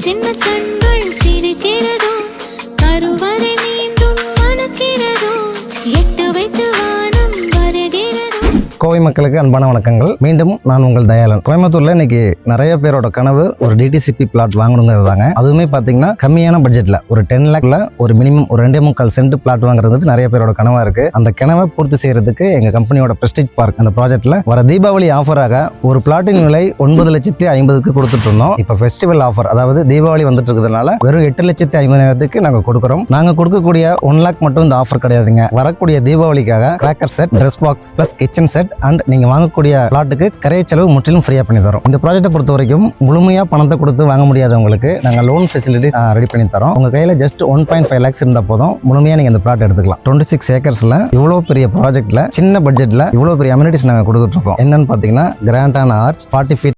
சின்ன கண்கள் சிரிக்கிறதோ, கருவறை மீண்டும் மணக்கிறதோ, எட்டு வைத்து வானம் வருகிறதோ. கோவை மக்களுக்கு அன்பான வணக்கங்கள். மீண்டும் நான் உங்கள் தயாளன். கோயம்புத்தூர்ல இன்னைக்கு நிறைய பேரோட கனவு ஒரு டிடிசிபி பிளாட் வாங்கணுங்கிறது தாங்க. அதுவுமே பாத்தீங்கன்னா கம்மியான பட்ஜெட்ல ஒரு 10 லேக்ல ஒரு மினிமம் ஒரு 2.25 சென்ட் பிளாட் வாங்குறது நிறைய பேரோட கனவா இருக்கு. அந்த கனவை பூர்த்தி செய்யறதுக்கு எங்க கம்பெனியோட பிரஸ்டீஜ் பார்க் அந்த ப்ராஜெக்ட்ல வர தீபாவளி ஆஃபராக ஒரு பிளாட்டின் விலை 9,50,000 கொடுத்துட்டு இருந்தோம். இப்ப ஃபெஸ்டிவல் ஆஃபர், அதாவது தீபாவளி வந்துட்டு இருக்கிறதுனால வெறும் 8,50,000 நாங்க கொடுக்குறோம். நாங்க கொடுக்கக்கூடிய 1 லேக் மட்டும் இந்த ஆஃபர் கிடையாதுங்க. வரக்கூடிய தீபாவளிக்காக cracker set, dress box plus kitchen set and நீங்க வாங்கக்கூடிய பிளாட்டுக்கு கரை செலவு முற்றிலும் ஃப்ரீயா பண்ணி தரோம். இந்த ப்ராஜெக்ட்டை பொறுத்த வரைக்கும் முழுமையா பணத்தை கொடுத்து வாங்க முடியாதவங்களுக்கு நாங்க லோன் ஃபெசிலிட்டிஸ் ரெடி பண்ணி தரோம். உங்க கையில ஜஸ்ட் 1.5 lakhs இருந்தா போதும், முழுமையா நீங்க இந்த பிளாட் எடுத்துக்கலாம். 26 ஏக்கர்ஸ்ல இவ்வளவு பெரிய ப்ராஜெக்ட்ல சின்ன பட்ஜெட்ல இவ்வளவு பெரிய அம்யூனிட்டிஸ் நாங்க கொடுத்துட்டு இருக்கோம். என்னன்னு பாத்தீங்கன்னா கிராண்டான ஆர்ச், 40 feet